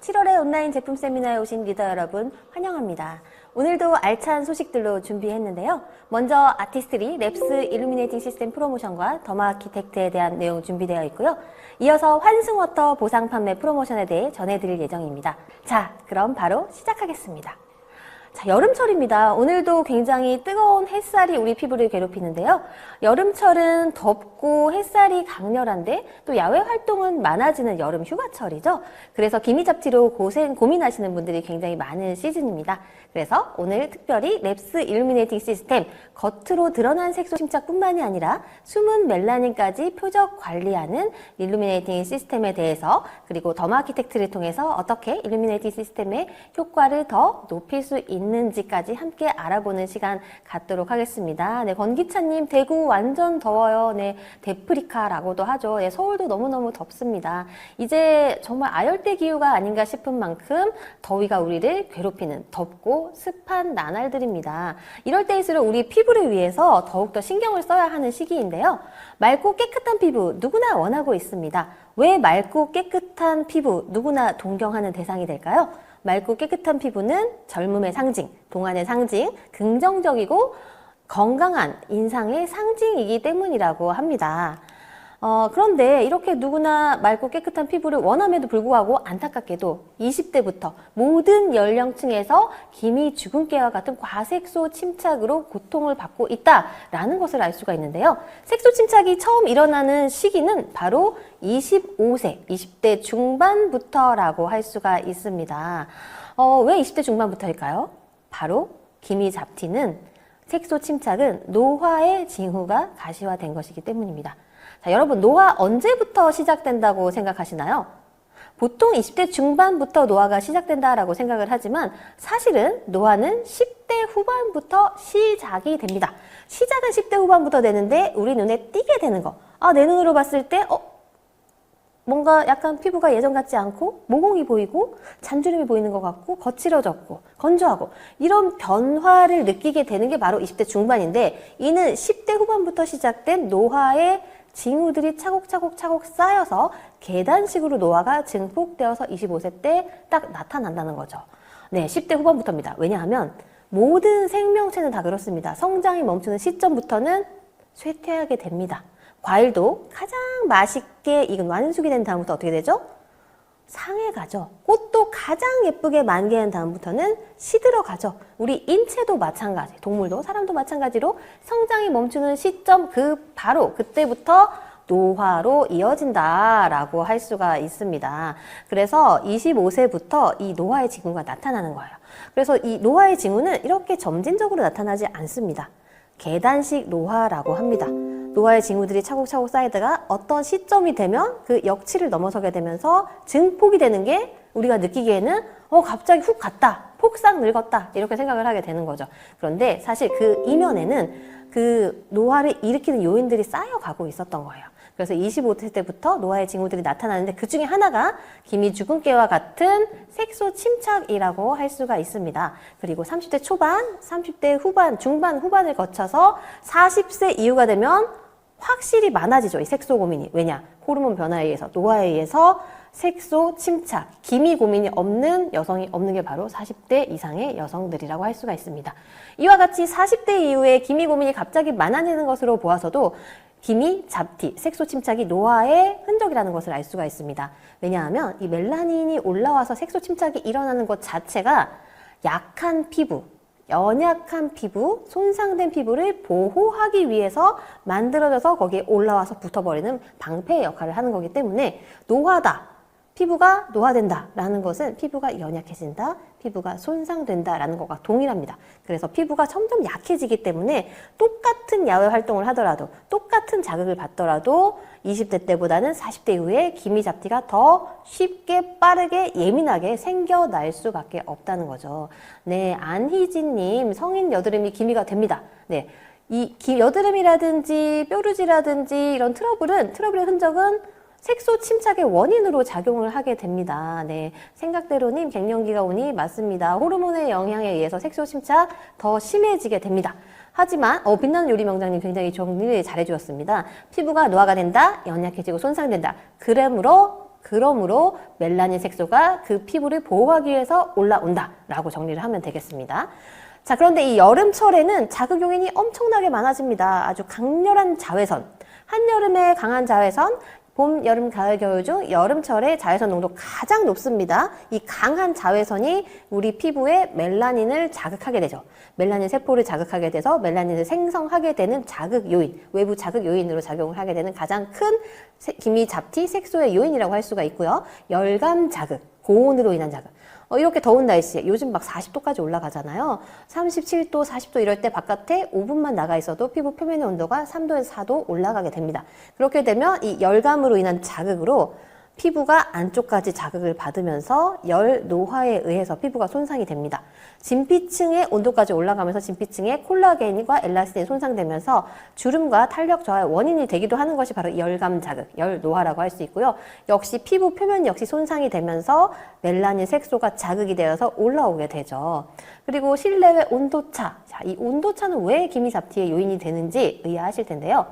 7월에 온라인 제품 세미나에 오신 리더 여러분 환영합니다. 오늘도 알찬 소식들로 준비했는데요. 먼저 아티스트리 랩스 일루미네이팅 시스템 프로모션과 더마아키텍트에 대한 내용 준비되어 있고요. 이어서 환승워터 보상 판매 프로모션에 대해 전해드릴 예정입니다. 자, 그럼 바로 시작하겠습니다. 자, 여름철입니다. 오늘도 굉장히 뜨거운 햇살이 우리 피부를 괴롭히는데요. 여름철은 덥고 햇살이 강렬한데 또 야외 활동은 많아지는 여름 휴가철이죠. 그래서 기미잡티로 고민하시는 분들이 굉장히 많은 시즌입니다. 그래서 오늘 특별히 랩스 일루미네이팅 시스템, 겉으로 드러난 색소 침착뿐만이 아니라 숨은 멜라닌까지 표적 관리하는 일루미네이팅 시스템에 대해서, 그리고 더마아키텍트를 통해서 어떻게 일루미네이팅 시스템의 효과를 더 높일 수 있는지까지 함께 알아보는 시간 갖도록 하겠습니다. 네, 권기찬님, 대구 완전 더워요. 네, 데프리카라고도 하죠. 네, 서울도 너무너무 덥습니다. 이제 정말 아열대 기후가 아닌가 싶은 만큼 더위가 우리를 괴롭히는 덥고 습한 나날들입니다. 이럴 때일수록 우리 피부를 위해서 더욱더 신경을 써야 하는 시기인데요. 맑고 깨끗한 피부 누구나 원하고 있습니다. 왜 맑고 깨끗한 피부 누구나 동경하는 대상이 될까요? 맑고 깨끗한 피부는 젊음의 상징, 동안의 상징, 긍정적이고 건강한 인상의 상징이기 때문이라고 합니다. 그런데 이렇게 누구나 맑고 깨끗한 피부를 원함에도 불구하고 안타깝게도 20대부터 모든 연령층에서 기미 주근깨와 같은 과색소 침착으로 고통을 받고 있다라는 것을 알 수가 있는데요. 색소 침착이 처음 일어나는 시기는 바로 25세, 20대 중반부터라고 할 수가 있습니다. 왜 20대 중반부터일까요? 바로 기미 잡티는, 색소 침착은 노화의 징후가 가시화된 것이기 때문입니다. 자, 여러분, 노화 언제부터 시작된다고 생각하시나요? 보통 20대 중반부터 노화가 시작된다라고 생각을 하지만 사실은 노화는 10대 후반부터 시작이 됩니다. 시작은 10대 후반부터 되는데 우리 눈에 띄게 되는 거. 내 눈으로 봤을 때 뭔가 약간 피부가 예전 같지 않고 모공이 보이고 잔주름이 보이는 것 같고 거칠어졌고 건조하고 이런 변화를 느끼게 되는 게 바로 20대 중반인데, 이는 10대 후반부터 시작된 노화의 징후들이 차곡차곡 쌓여서 계단식으로 노화가 증폭되어서 25세 때 딱 나타난다는 거죠. 네, 10대 후반부터입니다. 왜냐하면 모든 생명체는 다 그렇습니다. 성장이 멈추는 시점부터는 쇠퇴하게 됩니다. 과일도 가장 맛있게 익은 완숙이 된 다음부터 어떻게 되죠? 상해가죠. 꽃도 가장 예쁘게 만개한 다음부터는 시들어가죠. 우리 인체도 마찬가지, 동물도 사람도 마찬가지로 성장이 멈추는 시점 바로 그때부터 노화로 이어진다라고 할 수가 있습니다. 그래서 25세부터 이 노화의 징후가 나타나는 거예요. 그래서 이 노화의 징후는 이렇게 점진적으로 나타나지 않습니다. 계단식 노화라고 합니다. 노화의 징후들이 차곡차곡 쌓이다가 어떤 시점이 되면 그 역치를 넘어서게 되면서 증폭이 되는 게 우리가 느끼기에는 갑자기 훅 갔다, 폭삭 늙었다 이렇게 생각을 하게 되는 거죠. 그런데 사실 그 이면에는 그 노화를 일으키는 요인들이 쌓여가고 있었던 거예요. 그래서 25세 때부터 노화의 징후들이 나타나는데 그 중에 하나가 기미 주근깨와 같은 색소 침착이라고 할 수가 있습니다. 그리고 30대 초반, 30대 후반, 중반, 후반을 거쳐서 40세 이후가 되면 확실히 많아지죠. 이 색소 고민이. 왜냐? 호르몬 변화에 의해서, 노화에 의해서 색소 침착, 기미 고민이 없는 여성이 없는 게 바로 40대 이상의 여성들이라고 할 수가 있습니다. 이와 같이 40대 이후에 기미 고민이 갑자기 많아지는 것으로 보아서도 기미, 잡티, 색소 침착이 노화의 흔적이라는 것을 알 수가 있습니다. 왜냐하면 이 멜라닌이 올라와서 색소 침착이 일어나는 것 자체가 약한 피부, 연약한 피부, 손상된 피부를 보호하기 위해서 만들어져서 거기에 올라와서 붙어버리는 방패의 역할을 하는 거기 때문에 노화다, 피부가 노화된다라는 것은 피부가 연약해진다, 피부가 손상된다라는 것과 동일합니다. 그래서 피부가 점점 약해지기 때문에 똑같은 야외 활동을 하더라도, 똑같은 자극을 받더라도 20대 때보다는 40대 이후에 기미 잡티가 더 쉽게 빠르게 예민하게 생겨날 수밖에 없다는 거죠. 네, 안희진님, 성인 여드름이 기미가 됩니다. 네, 이 여드름이라든지 뾰루지라든지 이런 트러블의 흔적은 색소 침착의 원인으로 작용을 하게 됩니다. 네, 생각대로님 갱년기가 오니 맞습니다. 호르몬의 영향에 의해서 색소 침착 더 심해지게 됩니다. 하지만 빛나는 요리 명장님 굉장히 정리를 잘해주었습니다. 피부가 노화가 된다, 연약해지고 손상된다. 그러므로 그러므로 멜라닌 색소가 그 피부를 보호하기 위해서 올라온다 라고 정리를 하면 되겠습니다. 자, 그런데 이 여름철에는 자극 요인이 엄청나게 많아집니다. 아주 강렬한 자외선, 한여름에 강한 자외선, 봄, 여름, 가을, 겨울 중 여름철에 자외선 농도 가장 높습니다. 이 강한 자외선이 우리 피부에 멜라닌을 자극하게 되죠. 멜라닌 세포를 자극하게 돼서 멜라닌을 생성하게 되는 자극 요인, 외부 자극 요인으로 작용을 하게 되는 가장 큰 기미 잡티 색소의 요인이라고 할 수가 있고요. 열감 자극, 고온으로 인한 자극. 이렇게 더운 날씨에 요즘 막 40도까지 올라가잖아요. 37도, 40도 이럴 때 바깥에 5분만 나가 있어도 피부 표면의 온도가 3도에서 4도 올라가게 됩니다. 그렇게 되면 이 열감으로 인한 자극으로 피부가 안쪽까지 자극을 받으면서 열 노화에 의해서 피부가 손상이 됩니다. 진피층의 온도까지 올라가면서 진피층의 콜라겐과 엘라스틴이 손상되면서 주름과 탄력 저하의 원인이 되기도 하는 것이 바로 열감 자극, 열 노화라고 할 수 있고요. 역시 피부 표면 역시 손상이 되면서 멜라닌 색소가 자극이 되어서 올라오게 되죠. 그리고 실내외 온도차. 자, 이 온도차는 왜 기미 잡티의 요인이 되는지 의아하실 텐데요.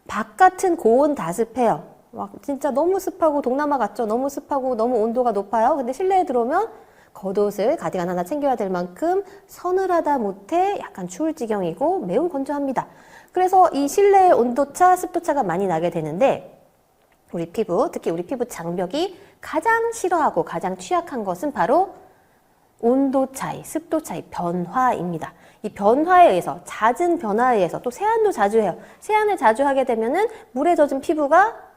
바깥은 고온 다습해요. 막 진짜 너무 습하고 동남아 같죠? 너무 습하고 너무 온도가 높아요. 근데 실내에 들어오면 겉옷을 가디건 하나 챙겨야 될 만큼 서늘하다 못해 약간 추울 지경이고 매우 건조합니다. 그래서 이 실내의 온도차, 습도차가 많이 나게 되는데 우리 피부, 특히 우리 피부 장벽이 가장 싫어하고 가장 취약한 것은 바로 온도 차이, 습도 차이, 변화입니다. 이 변화에 의해서, 잦은 변화에 의해서 또 세안도 자주 해요. 세안을 자주 하게 되면은 물에 젖은 피부가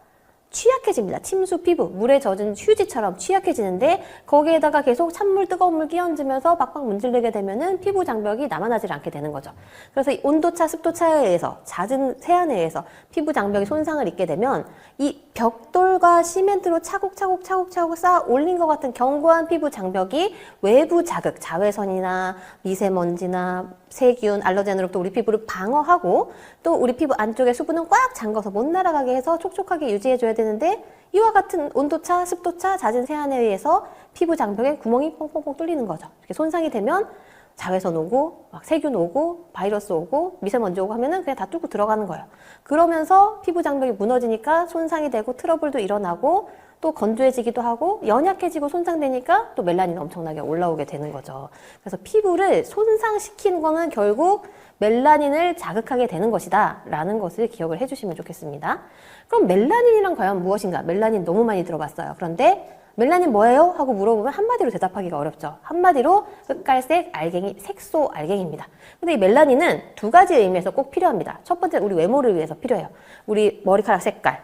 취약해집니다. 침수 피부, 물에 젖은 휴지처럼 취약해지는데 거기에다가 계속 찬물, 뜨거운 물 끼얹으면서 박박 문지르게 되면은 피부 장벽이 남아나질 않게 되는 거죠. 그래서 이 온도차, 습도차에 의해서, 잦은 세안에 의해서 피부 장벽이 손상을 입게 되면 이 벽돌과 시멘트로 차곡차곡 쌓아 올린 것 같은 견고한 피부 장벽이 외부 자극, 자외선이나 미세먼지나 세균, 알러젠으로부터 우리 피부를 방어하고 또 우리 피부 안쪽에 수분은 꽉 잠궈서 못 날아가게 해서 촉촉하게 유지해줘야 되는데 이와 같은 온도차, 습도차, 잦은 세안에 의해서 피부 장벽에 구멍이 뻥뻥뻥 뚫리는 거죠. 이렇게 손상이 되면 자외선 오고 막 세균 오고 바이러스 오고 미세먼지 오고 하면은 그냥 다 뚫고 들어가는 거예요. 그러면서 피부 장벽이 무너지니까 손상이 되고 트러블도 일어나고 또 건조해지기도 하고 연약해지고 손상되니까 또 멜라닌이 엄청나게 올라오게 되는 거죠. 그래서 피부를 손상시키는 거는 결국 멜라닌을 자극하게 되는 것이다 라는 것을 기억을 해주시면 좋겠습니다. 그럼 멜라닌이란 과연 무엇인가? 멜라닌 너무 많이 들어봤어요. 그런데 멜라닌 뭐예요? 하고 물어보면 한마디로 대답하기가 어렵죠. 한마디로 흑갈색 알갱이, 색소 알갱이입니다. 근데 이 멜라닌은 두 가지 의미에서 꼭 필요합니다. 첫 번째, 우리 외모를 위해서 필요해요. 우리 머리카락 색깔,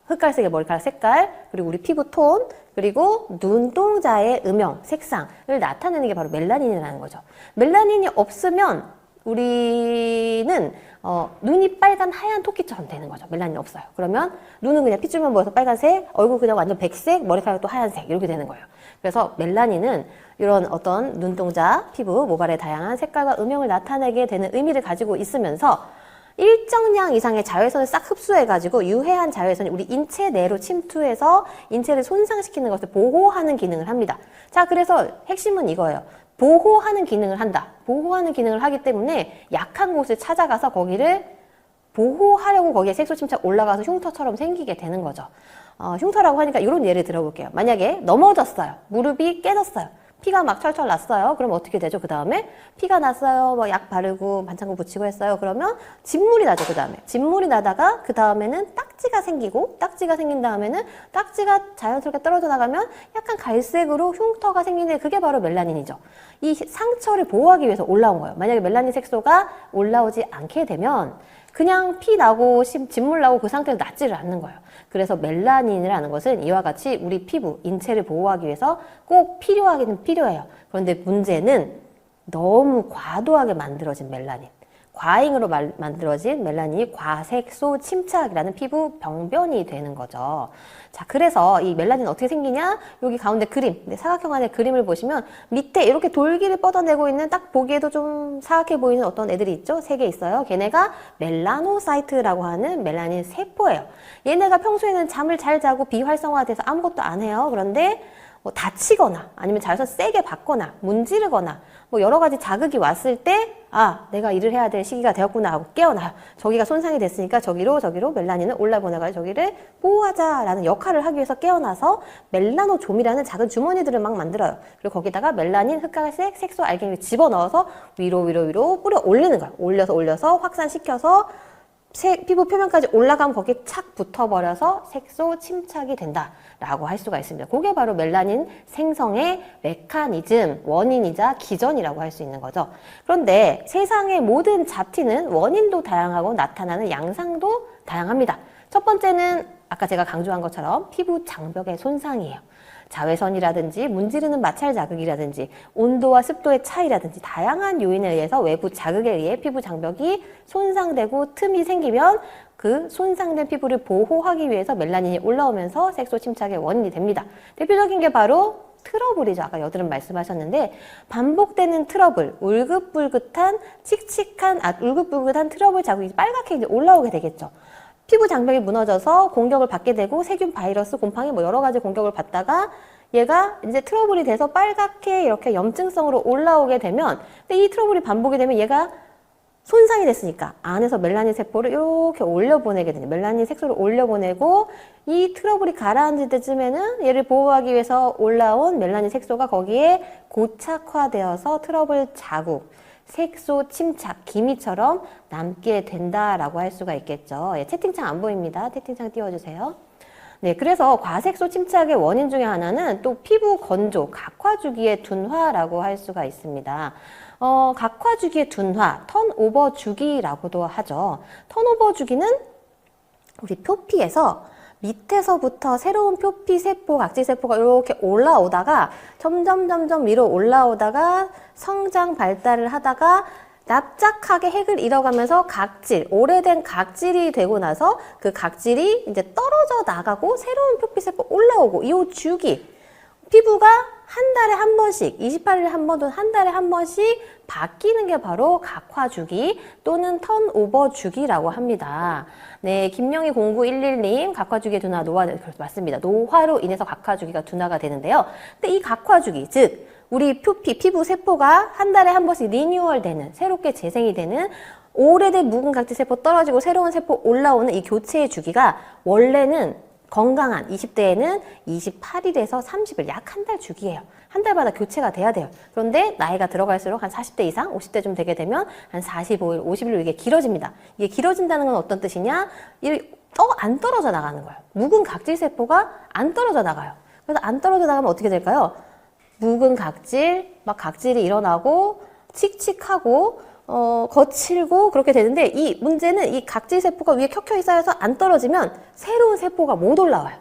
흑갈색의 머리카락 색깔, 그리고 우리 피부 톤, 그리고 눈동자의 음영, 색상을 나타내는 게 바로 멜라닌이라는 거죠. 멜라닌이 없으면 우리는 눈이 빨간 하얀 토끼처럼 되는 거죠. 멜라닌이 없어요. 그러면 눈은 그냥 핏줄만 보여서 빨간색, 얼굴 그냥 완전 백색, 머리카락도 하얀색 이렇게 되는 거예요. 그래서 멜라닌은 이런 어떤 눈동자, 피부, 모발의 다양한 색깔과 음영을 나타내게 되는 의미를 가지고 있으면서 일정량 이상의 자외선을 싹 흡수해가지고 유해한 자외선이 우리 인체 내로 침투해서 인체를 손상시키는 것을 보호하는 기능을 합니다. 자, 그래서 핵심은 이거예요. 보호하는 기능을 한다. 보호하는 기능을 하기 때문에 약한 곳을 찾아가서 거기를 보호하려고 거기에 색소 침착 올라가서 흉터처럼 생기게 되는 거죠. 흉터라고 하니까 이런 예를 들어볼게요. 만약에 넘어졌어요. 무릎이 깨졌어요. 피가 막 철철 났어요. 그럼 어떻게 되죠? 그 다음에 피가 났어요. 뭐 약 바르고 반창고 붙이고 했어요. 그러면 진물이 나죠. 그 다음에 진물이 나다가 그 다음에는 딱지가 생기고 딱지가 생긴 다음에는 딱지가 자연스럽게 떨어져 나가면 약간 갈색으로 흉터가 생기는데 그게 바로 멜라닌이죠. 이 상처를 보호하기 위해서 올라온 거예요. 만약에 멜라닌 색소가 올라오지 않게 되면 그냥 피 나고 진물 나고 그 상태에서 낫지를 않는 거예요. 그래서 멜라닌이라는 것은 이와 같이 우리 피부, 인체를 보호하기 위해서 꼭 필요하기는 필요해요. 그런데 문제는 너무 과도하게 만들어진 멜라닌, 과잉으로 만들어진 멜라닌이 과색소 침착이라는 피부 병변이 되는 거죠. 자, 그래서 이 멜라닌 어떻게 생기냐? 여기 가운데 그림, 사각형 안에 그림을 보시면 밑에 이렇게 돌기를 뻗어내고 있는 딱 보기에도 좀 사각해 보이는 어떤 애들이 있죠? 3개 있어요. 걔네가 멜라노사이트라고 하는 멜라닌 세포예요. 얘네가 평소에는 잠을 잘 자고 비활성화돼서 아무것도 안 해요. 그런데 다치거나 아니면 자외선 세게 받거나 문지르거나 뭐 여러 가지 자극이 왔을 때 아, 내가 일을 해야 될 시기가 되었구나 하고 깨어나요. 저기가 손상이 됐으니까 저기로 멜라닌을 올라보내가 저기를 보호하자라는 역할을 하기 위해서 깨어나서 멜라노좀이라는 작은 주머니들을 막 만들어요. 그리고 거기다가 멜라닌, 흑갈색, 색소, 알갱이를 집어넣어서 위로 뿌려 올리는 거예요. 올려서 확산시켜서 피부 표면까지 올라가면 거기에 착 붙어버려서 색소 침착이 된다라고 할 수가 있습니다. 그게 바로 멜라닌 생성의 메커니즘, 원인이자 기전이라고 할 수 있는 거죠. 그런데 세상의 모든 잡티는 원인도 다양하고 나타나는 양상도 다양합니다. 첫 번째는 아까 제가 강조한 것처럼 피부 장벽의 손상이에요. 자외선이라든지 문지르는 마찰 자극이라든지 온도와 습도의 차이라든지 다양한 요인에 의해서 외부 자극에 의해 피부 장벽이 손상되고 틈이 생기면 그 손상된 피부를 보호하기 위해서 멜라닌이 올라오면서 색소 침착의 원인이 됩니다. 대표적인 게 바로 트러블이죠. 아까 여드름 말씀하셨는데 반복되는 트러블, 울긋불긋한 트러블 자국이 빨갛게 이제 올라오게 되겠죠. 피부 장벽이 무너져서 공격을 받게 되고 세균, 바이러스, 곰팡이 뭐 여러 가지 공격을 받다가 얘가 이제 트러블이 돼서 빨갛게 이렇게 염증성으로 올라오게 되면 근데 이 트러블이 반복이 되면 얘가 손상이 됐으니까 안에서 멜라닌 세포를 이렇게 올려보내게 되죠. 멜라닌 색소를 올려보내고 이 트러블이 가라앉을 때쯤에는 얘를 보호하기 위해서 올라온 멜라닌 색소가 거기에 고착화되어서 트러블 자국, 색소 침착, 기미처럼 남게 된다라고 할 수가 있겠죠. 예, 채팅창 안 보입니다. 채팅창 띄워주세요. 네, 그래서 과색소 침착의 원인 중에 하나는 또 피부 건조, 각화 주기의 둔화라고 할 수가 있습니다. 각화 주기의 둔화, 턴오버 주기라고도 하죠. 턴오버 주기는 우리 표피에서 밑에서부터 새로운 표피 세포, 각질 세포가 이렇게 올라오다가 점점 위로 올라오다가 성장 발달을 하다가 납작하게 핵을 잃어가면서 각질, 오래된 각질이 되고 나서 그 각질이 이제 떨어져 나가고 새로운 표피 세포 올라오고 이 주기, 피부가 한 달에 한 번씩, 28일에 한 번 또는 한 달에 한 번씩 바뀌는 게 바로 각화 주기 또는 턴오버 주기라고 합니다. 네, 김영희 0911님 각화 주기의 둔화, 맞습니다. 노화로 인해서 각화 주기가 둔화가 되는데요. 근데 이 각화 주기, 즉 우리 표피, 피부 세포가 한 달에 한 번씩 리뉴얼 되는, 새롭게 재생이 되는 오래된 묵은 각질 세포 떨어지고 새로운 세포 올라오는 이 교체의 주기가 원래는 건강한 20대에는 28일에서 30일, 약 한 달 주기예요. 한 달마다 교체가 돼야 돼요. 그런데 나이가 들어갈수록 한 40대 이상, 50대 좀 되게 되면 한 45일, 50일 이게 길어집니다. 이게 길어진다는 건 어떤 뜻이냐? 안 떨어져 나가는 거예요. 묵은 각질 세포가 안 떨어져 나가요. 그래서 안 떨어져 나가면 어떻게 될까요? 묵은 각질, 막 각질이 일어나고 칙칙하고 거칠고 그렇게 되는데 이 문제는 이 각질 세포가 위에 켜켜이 쌓여서 안 떨어지면 새로운 세포가 못 올라와요.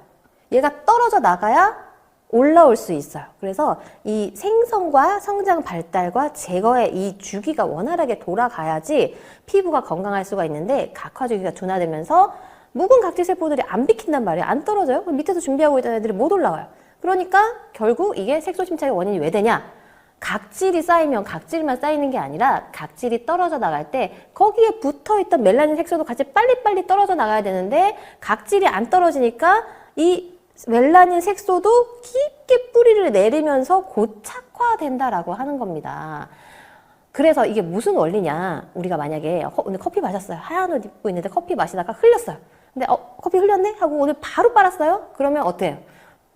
얘가 떨어져 나가야 올라올 수 있어요. 그래서 이 생성과 성장 발달과 제거의 이 주기가 원활하게 돌아가야지 피부가 건강할 수가 있는데 각화 주기가 둔화되면서 묵은 각질 세포들이 안 비킨단 말이에요. 안 떨어져요. 그럼 밑에서 준비하고 있던 애들이 못 올라와요. 그러니까 결국 이게 색소 침착의 원인이 왜 되냐? 각질이 쌓이면 각질만 쌓이는 게 아니라 각질이 떨어져 나갈 때 거기에 붙어있던 멜라닌 색소도 같이 빨리빨리 떨어져 나가야 되는데 각질이 안 떨어지니까 이 멜라닌 색소도 깊게 뿌리를 내리면서 고착화된다라고 하는 겁니다. 그래서 이게 무슨 원리냐? 우리가 만약에 오늘 커피 마셨어요. 하얀 옷 입고 있는데 커피 마시다가 흘렸어요. 근데 커피 흘렸네? 하고 오늘 바로 빨았어요? 그러면 어때요?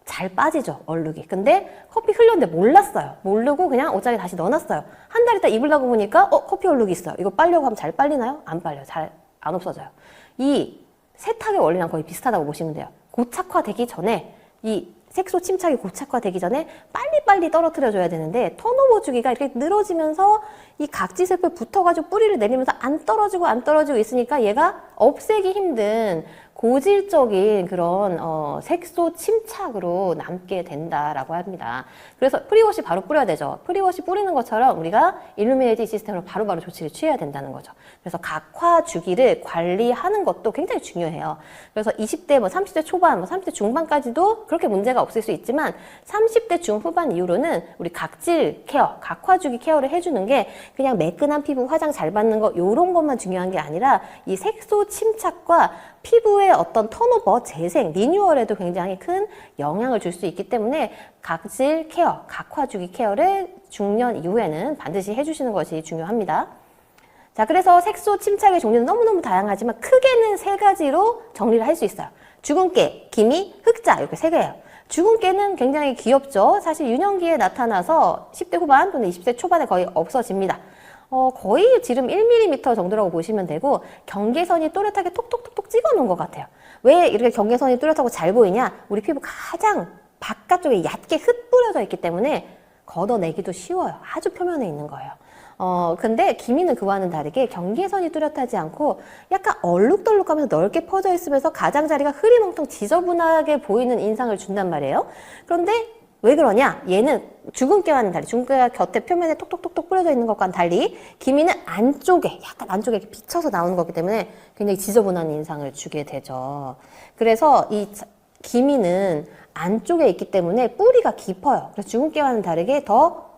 잘 빠지죠, 얼룩이. 근데 커피 흘렸는데 몰랐어요. 모르고 그냥 옷장에 다시 넣어놨어요. 한 달 있다 입으려고 보니까 커피 얼룩이 있어요. 이거 빨려고 하면 잘 빨리나요? 안 빨려요. 잘 안 없어져요. 이 세탁의 원리랑 거의 비슷하다고 보시면 돼요. 고착화되기 전에 이 색소 침착이 고착화되기 전에 빨리빨리 떨어뜨려줘야 되는데 턴오버 주기가 이렇게 늘어지면서 이 각질 세포에 붙어가지고 뿌리를 내리면서 안 떨어지고 있으니까 얘가 없애기 힘든 고질적인 그런 색소 침착으로 남게 된다라고 합니다. 그래서 프리워시 바로 뿌려야 되죠. 프리워시 뿌리는 것처럼 우리가 일루미네이팅 시스템으로 바로바로 조치를 취해야 된다는 거죠. 그래서 각화 주기를 관리하는 것도 굉장히 중요해요. 그래서 20대, 30대 초반, 30대 중반까지도 그렇게 문제가 없을 수 있지만 30대 중후반 이후로는 우리 각질 케어, 각화 주기 케어를 해주는 게 그냥 매끈한 피부 화장 잘 받는 거 이런 것만 중요한 게 아니라 이 색소 침착과 피부의 어떤 턴오버, 재생, 리뉴얼에도 굉장히 큰 영향을 줄 수 있기 때문에 각질 케어, 각화 주기 케어를 중년 이후에는 반드시 해주시는 것이 중요합니다. 자, 그래서 색소 침착의 종류는 너무너무 다양하지만 크게는 세 가지로 정리를 할 수 있어요. 주근깨, 기미, 흑자 이렇게 세 개예요. 주근깨는 굉장히 귀엽죠. 사실 유년기에 나타나서 10대 후반 또는 20대 초반에 거의 없어집니다. 거의 지름 1mm 정도라고 보시면 되고 경계선이 또렷하게 톡톡톡톡 찍어 놓은 것 같아요. 왜 이렇게 경계선이 또렷하고 잘 보이냐? 우리 피부 가장 바깥쪽에 얕게 흩뿌려져 있기 때문에 걷어내기도 쉬워요. 아주 표면에 있는 거예요. 근데 기미는 그와는 다르게 경계선이 뚜렷하지 않고 약간 얼룩덜룩하면서 넓게 퍼져 있으면서 가장자리가 흐리멍텅 지저분하게 보이는 인상을 준단 말이에요. 그런데 왜 그러냐? 얘는 주근깨와는 달리, 주근깨가 곁에 표면에 톡톡톡톡 뿌려져 있는 것과는 달리 기미는 안쪽에, 약간 안쪽에 이렇게 비쳐서 나오는 거기 때문에 굉장히 지저분한 인상을 주게 되죠. 그래서 이 기미는 안쪽에 있기 때문에 뿌리가 깊어요. 그래서 주근깨와는 다르게 더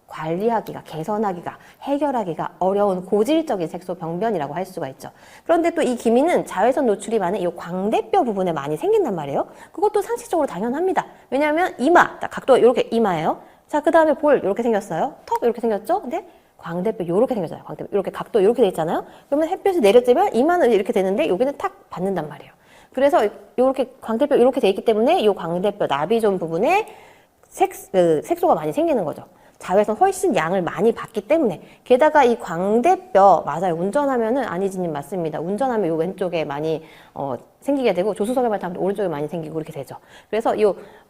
관리하기가, 개선하기가, 해결하기가 어려운 고질적인 색소 병변이라고 할 수가 있죠. 그런데 또 이 기미는 자외선 노출이 많은 이 광대뼈 부분에 많이 생긴단 말이에요. 그것도 상식적으로 당연합니다. 왜냐하면 이마, 각도 이렇게 이마예요. 자, 그 다음에 볼 이렇게 생겼어요. 턱 이렇게 생겼죠. 근데 광대뼈 이렇게 생겼어요. 광대뼈 이렇게 각도 이렇게 돼 있잖아요. 그러면 햇볕이 내려쬐면 이마는 이렇게 되는데 여기는 탁 받는단 말이에요. 그래서 이렇게 광대뼈 이렇게 돼 있기 때문에 이 광대뼈 나비존 부분에 색소가 많이 생기는 거죠. 자외선 훨씬 양을 많이 받기 때문에. 게다가 이 광대뼈, 맞아요. 운전하면은, 아니지님 맞습니다. 운전하면 요 왼쪽에 많이 생기게 되고 조수석에 타면 오른쪽에 많이 생기고 그렇게 되죠. 그래서 이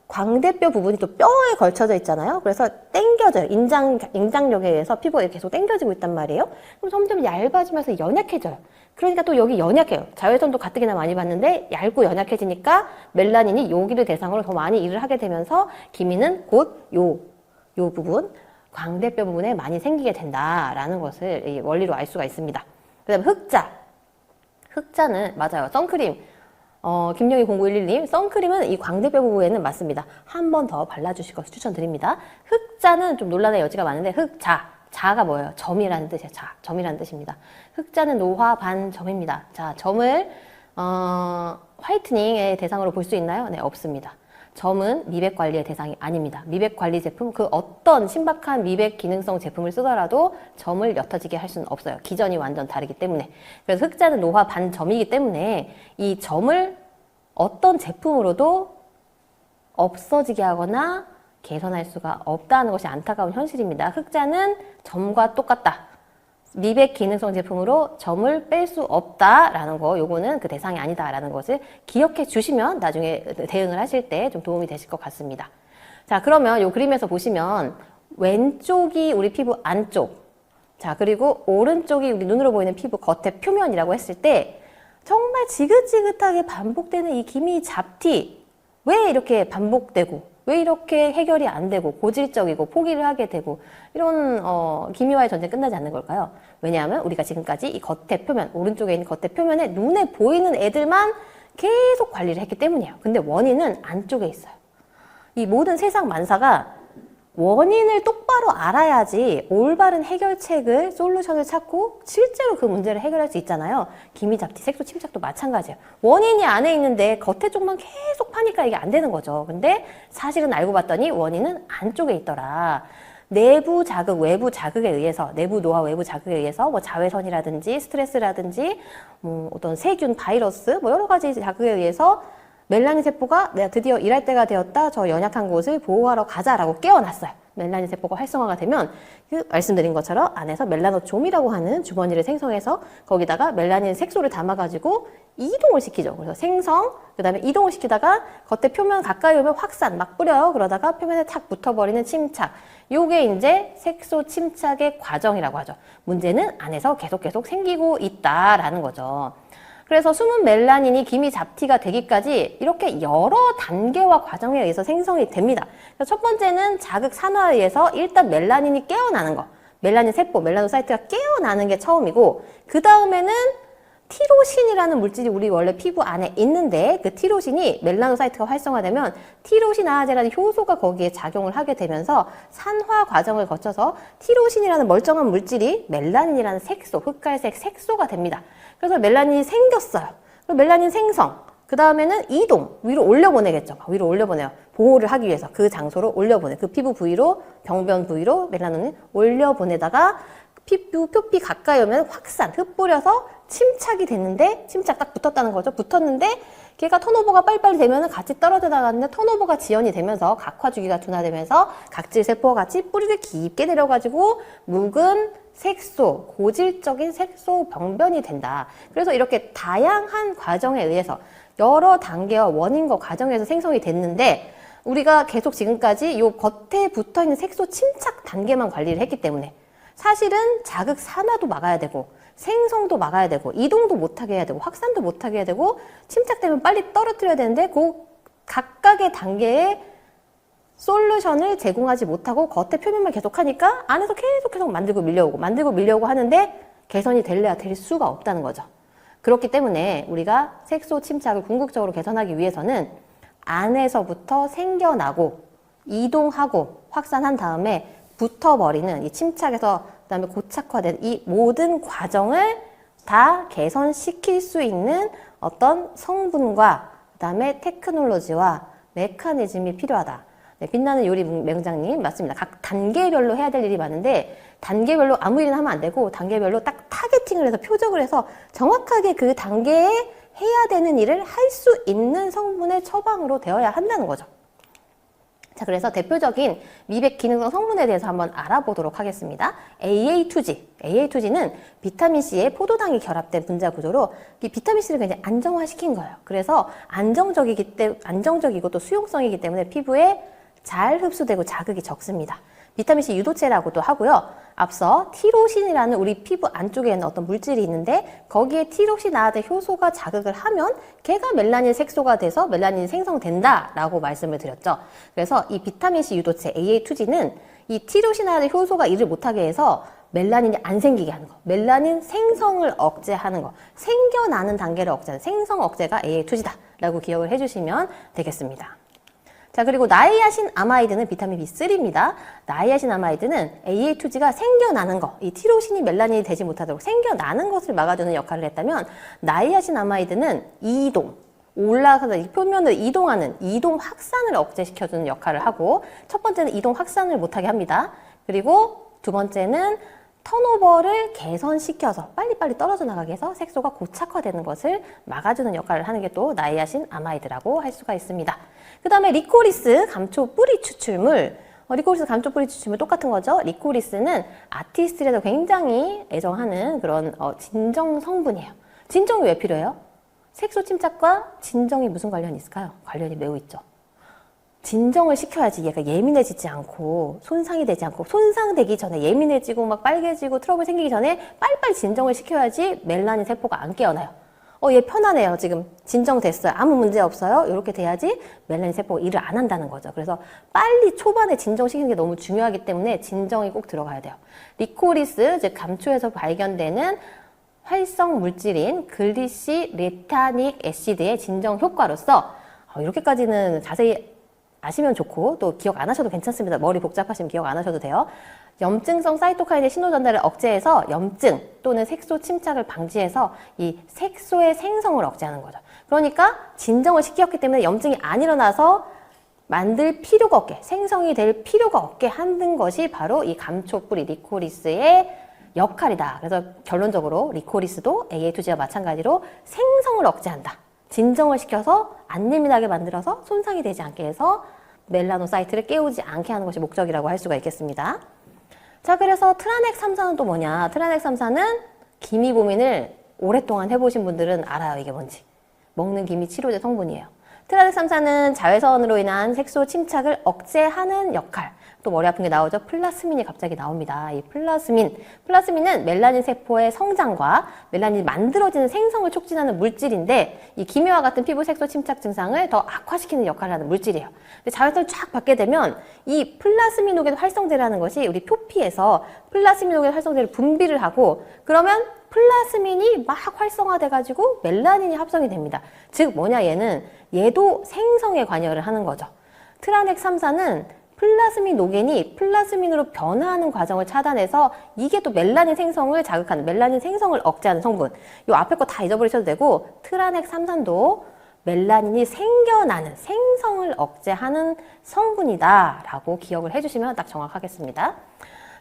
광대뼈 부분이 또 뼈에 걸쳐져 있잖아요. 그래서 당겨져요. 인장력에 의해서 피부가 계속 당겨지고 있단 말이에요. 그럼 점점 얇아지면서 연약해져요. 그러니까 또 여기 연약해요. 자외선도 가뜩이나 많이 받는데 얇고 연약해지니까 멜라닌이 여기를 대상으로 더 많이 일을 하게 되면서 기미는 곧 요 부분, 광대뼈 부분에 많이 생기게 된다라는 것을 이 원리로 알 수가 있습니다. 그 다음에 흑자. 흑자는, 맞아요. 선크림. 김영희 0911님, 선크림은 이 광대뼈 부분에는 맞습니다. 한 번 더 발라주실 것을 추천드립니다. 흑자는 좀 논란의 여지가 많은데, 흑자. 자가 뭐예요? 점이라는 뜻이에요. 자, 점이라는 뜻입니다. 흑자는 노화 반점입니다. 자, 점을, 화이트닝의 대상으로 볼 수 있나요? 네, 없습니다. 점은 미백 관리의 대상이 아닙니다. 미백 관리 제품, 그 어떤 신박한 미백 기능성 제품을 쓰더라도 점을 옅어지게 할 수는 없어요. 기전이 완전 다르기 때문에. 그래서 흑자는 노화 반점이기 때문에 이 점을 어떤 제품으로도 없어지게 하거나 개선할 수가 없다는 것이 안타까운 현실입니다. 흑자는 점과 똑같다. 미백 기능성 제품으로 점을 뺄 수 없다라는 거, 요거는 그 대상이 아니다라는 것을 기억해 주시면 나중에 대응을 하실 때 좀 도움이 되실 것 같습니다. 자, 그러면 요 그림에서 보시면 왼쪽이 우리 피부 안쪽, 자, 그리고 오른쪽이 우리 눈으로 보이는 피부 겉의 표면이라고 했을 때 정말 지긋지긋하게 반복되는 이 기미 잡티, 왜 이렇게 반복되고 왜 이렇게 해결이 안 되고 고질적이고 포기를 하게 되고 이런 기미와의 전쟁이 끝나지 않는 걸까요? 왜냐하면 우리가 지금까지 이 겉의 표면, 오른쪽에 있는 겉의 표면에 눈에 보이는 애들만 계속 관리를 했기 때문이에요. 근데 원인은 안쪽에 있어요. 이 모든 세상 만사가 원인을 똑바로 알아야지 올바른 해결책을, 솔루션을 찾고 실제로 그 문제를 해결할 수 있잖아요. 기미 잡티, 색소 침착도 마찬가지예요. 원인이 안에 있는데 겉에 쪽만 계속 파니까 이게 안 되는 거죠. 근데 사실은 알고 봤더니 원인은 안쪽에 있더라. 내부 자극, 외부 자극에 의해서, 내부 노화, 외부 자극에 의해서 뭐 자외선이라든지 스트레스라든지 어떤 세균, 바이러스, 뭐 여러 가지 자극에 의해서 멜라닌 세포가 내가 드디어 일할 때가 되었다. 저 연약한 곳을 보호하러 가자라고 깨어났어요. 멜라닌 세포가 활성화가 되면 말씀드린 것처럼 안에서 멜라노좀이라고 하는 주머니를 생성해서 거기다가 멜라닌 색소를 담아가지고 이동을 시키죠. 그래서 생성, 그 다음에 이동을 시키다가 겉에 표면 가까이 오면 확산 막 뿌려요. 그러다가 표면에 탁 붙어버리는 침착. 요게 이제 색소 침착의 과정이라고 하죠. 문제는 안에서 계속 생기고 있다라는 거죠. 그래서 숨은 멜라닌이 기미 잡티가 되기까지 이렇게 여러 단계와 과정에 의해서 생성이 됩니다. 그래서 첫 번째는 자극 산화에 의해서 일단 멜라닌이 깨어나는 거. 멜라닌 세포, 멜라노사이트가 깨어나는 게 처음이고 그 다음에는 티로신이라는 물질이 우리 원래 피부 안에 있는데 그 티로신이 멜라노사이트가 활성화되면 티로시나아제라는 효소가 거기에 작용을 하게 되면서 산화 과정을 거쳐서 티로신이라는 멀쩡한 물질이 멜라닌이라는 색소, 흑갈색 색소가 됩니다. 그래서 멜라닌이 생겼어요. 그럼 멜라닌 생성, 그 다음에는 이동, 위로 올려보내겠죠. 위로 올려보내요. 보호를 하기 위해서 그 장소로 올려보내. 그 피부 부위로, 병변 부위로 멜라닌을 올려보내다가 피부 표피 가까이 오면 확산, 흩뿌려서 침착이 됐는데 침착 딱 붙었다는 거죠. 붙었는데 걔가 턴오버가 빨리빨리 되면 같이 떨어져 나갔는데 턴오버가 지연이 되면서 각화 주기가 둔화되면서 각질 세포와 같이 뿌리를 깊게 내려가지고 묵은 색소, 고질적인 색소 병변이 된다. 그래서 이렇게 다양한 과정에 의해서 여러 단계와 원인과 과정에서 생성이 됐는데 우리가 계속 지금까지 요 겉에 붙어있는 색소 침착 단계만 관리를 했기 때문에 사실은 자극 산화도 막아야 되고 생성도 막아야 되고 이동도 못하게 해야 되고 확산도 못하게 해야 되고 침착되면 빨리 떨어뜨려야 되는데 그 각각의 단계에 솔루션을 제공하지 못하고 겉에 표면만 계속하니까 안에서 계속 만들고 밀려오고 하는데 개선이 될래야 될 수가 없다는 거죠. 그렇기 때문에 우리가 색소 침착을 궁극적으로 개선하기 위해서는 안에서부터 생겨나고 이동하고 확산한 다음에 붙어버리는 이 침착에서 그다음에 고착화된 이 모든 과정을 다 개선시킬 수 있는 어떤 성분과 그다음에 테크놀로지와 메커니즘이 필요하다. 네, 빛나는 요리 명장님 맞습니다. 각 단계별로 해야 될 일이 많은데 단계별로 아무 일이나 하면 안 되고 단계별로 딱 타겟팅을 해서 표적을 해서 정확하게 그 단계에 해야 되는 일을 할 수 있는 성분의 처방으로 되어야 한다는 거죠. 자, 그래서 대표적인 미백 기능성 성분에 대해서 한번 알아보도록 하겠습니다. AA2G. AA2G는 비타민C에 포도당이 결합된 분자 구조로 이 비타민C를 굉장히 안정화시킨 거예요. 그래서 안정적이고 또 수용성이기 때문에 피부에 잘 흡수되고 자극이 적습니다. 비타민C 유도체라고도 하고요. 앞서 티로신이라는 우리 피부 안쪽에 있는 어떤 물질이 있는데 거기에 티로신아드 효소가 자극을 하면 걔가 멜라닌 색소가 돼서 멜라닌이 생성된다라고 말씀을 드렸죠. 그래서 이 비타민C 유도체 AA2G는 이 티로신아드 효소가 일을 못하게 해서 멜라닌이 안 생기게 하는 거, 멜라닌 생성을 억제하는 거, 생겨나는 단계를 억제하는 생성 억제가 AA2G다라고 기억을 해주시면 되겠습니다. 자, 그리고 나이아신 아마이드는 비타민 B3입니다. 나이아신 아마이드는 AA2G가 생겨나는 거, 이 티로신이 멜라닌이 되지 못하도록 생겨나는 것을 막아주는 역할을 했다면 나이아신 아마이드는 이동, 올라가서 이 표면을 이동하는 이동 확산을 억제시켜주는 역할을 하고 첫 번째는 이동 확산을 못하게 합니다. 그리고 두 번째는 턴오버를 개선시켜서 빨리빨리 떨어져 나가게 해서 색소가 고착화되는 것을 막아주는 역할을 하는 게 또 나이아신 아마이드라고 할 수가 있습니다. 그 다음에 리코리스 감초 뿌리 추출물. 리코리스 감초 뿌리 추출물 똑같은 거죠. 리코리스는 아티스트들에도 굉장히 애정하는 그런 진정 성분이에요. 진정이 왜 필요해요? 색소 침착과 진정이 무슨 관련이 있을까요? 관련이 매우 있죠. 진정을 시켜야지 얘가 예민해지지 않고 손상이 되지 않고 손상되기 전에 예민해지고 막 빨개지고 트러블 생기기 전에 빨리빨리 진정을 시켜야지 멜라닌 세포가 안 깨어나요. 얘 편하네요. 지금 진정됐어요. 아무 문제 없어요. 이렇게 돼야지 멜라닌 세포가 일을 안 한다는 거죠. 그래서 빨리 초반에 진정시키는 게 너무 중요하기 때문에 진정이 꼭 들어가야 돼요. 리코리스, 즉 감초에서 발견되는 활성 물질인 글리시레타닉 애시드의 진정 효과로서 이렇게까지는 자세히 아시면 좋고 또 기억 안 하셔도 괜찮습니다. 머리 복잡하시면 기억 안 하셔도 돼요. 염증성 사이토카인의 신호 전달을 억제해서 염증 또는 색소 침착을 방지해서 이 색소의 생성을 억제하는 거죠. 그러니까 진정을 시켰기 때문에 염증이 안 일어나서 만들 필요가 없게, 생성이 될 필요가 없게 하는 것이 바로 이 감초뿌리 리코리스의 역할이다. 그래서 결론적으로 리코리스도 AA2G와 마찬가지로 생성을 억제한다. 진정을 시켜서 안 예민하게 만들어서 손상이 되지 않게 해서 멜라노사이트를 깨우지 않게 하는 것이 목적이라고 할 수가 있겠습니다. 자, 그래서 트라넥 3사는 또 뭐냐? 트라넥 3사는 기미 고민을 오랫동안 해보신 분들은 알아요. 이게 뭔지. 먹는 기미 치료제 성분이에요. 트라넥 3사는 자외선으로 인한 색소 침착을 억제하는 역할. 또 머리 아픈 게 나오죠. 플라스민이 갑자기 나옵니다. 이 플라스민은 멜라닌 세포의 성장과 멜라닌이 만들어지는 생성을 촉진하는 물질인데 이 기미와 같은 피부 색소 침착 증상을 더 악화시키는 역할을 하는 물질이에요. 근데 자외선을 쫙 받게 되면 이 플라스미노겐 활성제라는 것이 우리 표피에서 플라스미노겐 활성제를 분비를 하고 그러면 플라스민이 막 활성화돼 가지고 멜라닌이 합성이 됩니다. 즉 뭐냐 얘도 생성에 관여를 하는 거죠. 트라넥 3사는 플라스민 노겐이 플라스민으로 변화하는 과정을 차단해서 이게 또 멜라닌 생성을 자극하는 멜라닌 생성을 억제하는 성분. 요 앞에 거 다 잊어버리셔도 되고 트라넥 3산도 멜라닌이 생겨나는 생성을 억제하는 성분이다 라고 기억을 해주시면 딱 정확하겠습니다.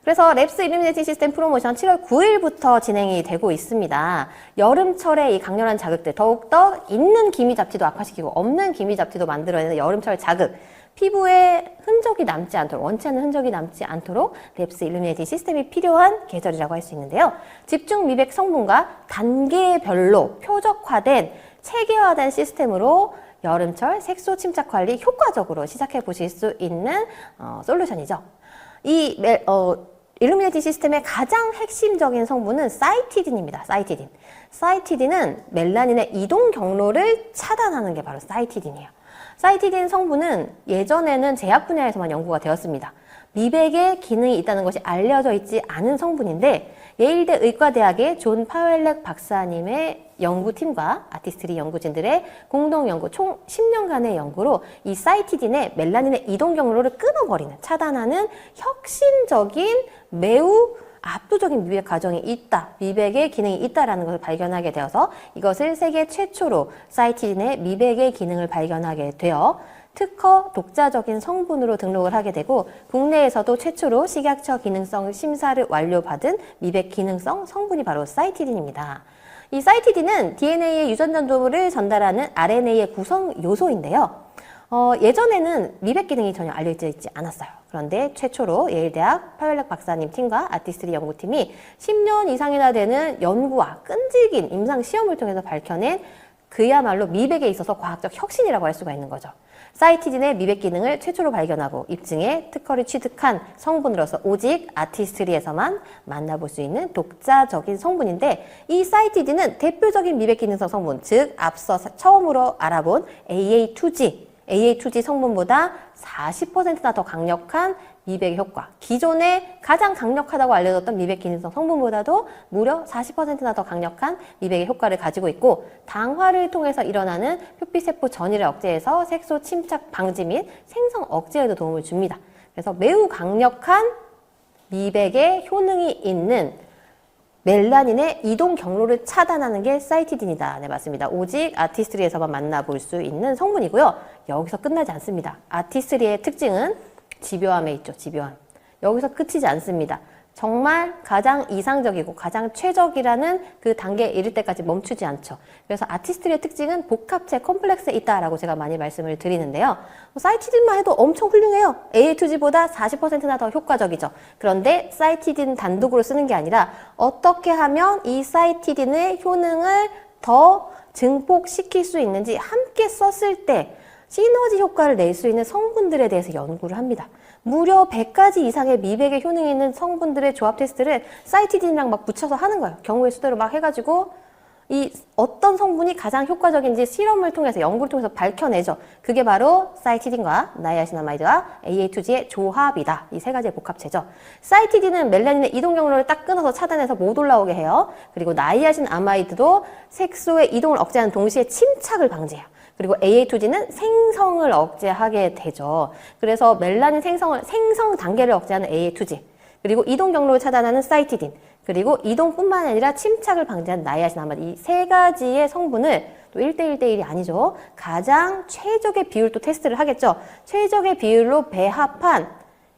그래서 랩스 일루미네이팅 시스템 프로모션 7월 9일부터 진행이 되고 있습니다. 여름철에 이 강렬한 자극들, 더욱더 있는 기미 잡티도 악화시키고 없는 기미 잡티도 만들어내는 여름철 자극, 피부에 흔적이 남지 않도록, 원치 않는 흔적이 남지 않도록 랩스 일루미네이팅 시스템이 필요한 계절이라고 할 수 있는데요. 집중 미백 성분과 단계별로 표적화된 체계화된 시스템으로 여름철 색소 침착 관리 효과적으로 시작해 보실 수 있는 솔루션이죠. 이 일루미네이팅 시스템의 가장 핵심적인 성분은 사이티딘입니다. 사이티딘. 사이티딘은 멜라닌의 이동 경로를 차단하는 게 바로 사이티딘이에요. 사이티딘 성분은 예전에는 제약 분야에서만 연구가 되었습니다. 미백에 기능이 있다는 것이 알려져 있지 않은 성분인데 예일대 의과대학의 존 파웰렉 박사님의 연구팀과 아티스트리 연구진들의 공동 연구 총 10년간의 연구로 이 사이티딘의 멜라닌의 이동 경로를 끊어버리는, 차단하는 혁신적인 매우 압도적인 미백 과정이 있다, 미백의 기능이 있다라는 것을 발견하게 되어서 이것을 세계 최초로 사이티딘의 미백의 기능을 발견하게 되어 특허 독자적인 성분으로 등록을 하게 되고 국내에서도 최초로 식약처 기능성 심사를 완료받은 미백 기능성 성분이 바로 사이티딘입니다. 이 사이티딘은 DNA의 유전자도를 전달하는 RNA의 구성 요소인데요. 예전에는 미백 기능이 전혀 알려져 있지 않았어요. 그런데 최초로 예일대학 파웰렉 박사님 팀과 아티스트리 연구팀이 10년 이상이나 되는 연구와 끈질긴 임상 시험을 통해서 밝혀낸 그야말로 미백에 있어서 과학적 혁신이라고 할 수가 있는 거죠. 사이티딘의 미백 기능을 최초로 발견하고 입증해 특허를 취득한 성분으로서 오직 아티스트리에서만 만나볼 수 있는 독자적인 성분인데 이 사이티딘은 대표적인 미백 기능성 성분, 즉 앞서 처음으로 알아본 AA2G 성분보다 40%나 더 강력한 미백 효과, 기존에 가장 강력하다고 알려졌던 미백 기능성 성분보다도 무려 40%나 더 강력한 미백의 효과를 가지고 있고 당화를 통해서 일어나는 표피세포 전이를 억제해서 색소 침착 방지 및 생성 억제에도 도움을 줍니다. 그래서 매우 강력한 미백의 효능이 있는 멜라닌의 이동 경로를 차단하는 게 사이티딘이다. 네, 맞습니다. 오직 아티스트리에서만 만나볼 수 있는 성분이고요. 여기서 끝나지 않습니다. 아티스트리의 특징은 집요함에 있죠. 집요함. 여기서 끝이지 않습니다. 정말 가장 이상적이고 가장 최적이라는 그 단계에 이를 때까지 멈추지 않죠. 그래서 아티스트리의 특징은 복합체 컴플렉스에 있다라고 제가 많이 말씀을 드리는데요. 사이티딘만 해도 엄청 훌륭해요. AA2G보다 40%나 더 효과적이죠. 그런데 사이티딘 단독으로 쓰는 게 아니라 어떻게 하면 이 사이티딘의 효능을 더 증폭시킬 수 있는지 함께 썼을 때 시너지 효과를 낼 수 있는 성분들에 대해서 연구를 합니다. 무려 100가지 이상의 미백의 효능이 있는 성분들의 조합 테스트를 사이티딘이랑 막 붙여서 하는 거예요. 경우의 수대로 막 해가지고 이 어떤 성분이 가장 효과적인지 실험을 통해서 연구를 통해서 밝혀내죠. 그게 바로 사이티딘과 나이아신아마이드와 AA2G의 조합이다. 이 세 가지의 복합체죠. 사이티딘은 멜라닌의 이동 경로를 딱 끊어서 차단해서 못 올라오게 해요. 그리고 나이아신아마이드도 색소의 이동을 억제하는 동시에 침착을 방지해요. 그리고 AA2G는 생성을 억제하게 되죠. 그래서 멜라닌 생성 단계를 억제하는 AA2G, 그리고 이동 경로를 차단하는 사이티딘, 그리고 이동뿐만 아니라 침착을 방지하는 나이아신아마이드, 이 세 가지의 성분을 또 1대1대1이 아니죠. 가장 최적의 비율 또 테스트를 하겠죠. 최적의 비율로 배합한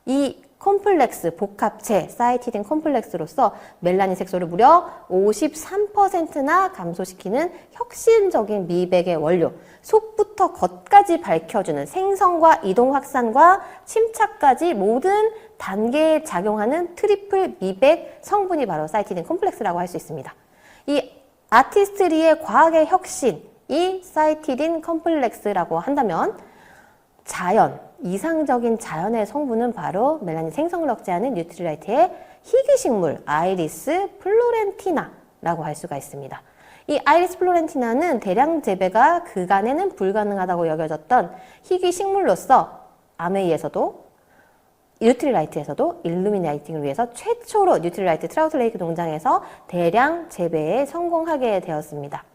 이 콤플렉스, 복합체, 사이티딘 콤플렉스로서 멜라닌 색소를 무려 53%나 감소시키는 혁신적인 미백의 원료, 속부터 겉까지 밝혀주는 생성과 이동 확산과 침착까지 모든 단계에 작용하는 트리플 미백 성분이 바로 사이티딘 콤플렉스라고 할 수 있습니다. 이 아티스트리의 과학의 혁신, 이 사이티딘 콤플렉스라고 한다면 이상적인 자연의 성분은 바로 멜라닌 생성을 억제하는 뉴트릴라이트의 희귀식물 아이리스 플로렌티나라고 할 수가 있습니다. 이 아이리스 플로렌티나는 대량 재배가 그간에는 불가능하다고 여겨졌던 희귀식물로서 아메이에서도 뉴트릴라이트에서도 일루미네이팅을 위해서 최초로 뉴트릴라이트 트라우트 레이크 농장에서 대량 재배에 성공하게 되었습니다.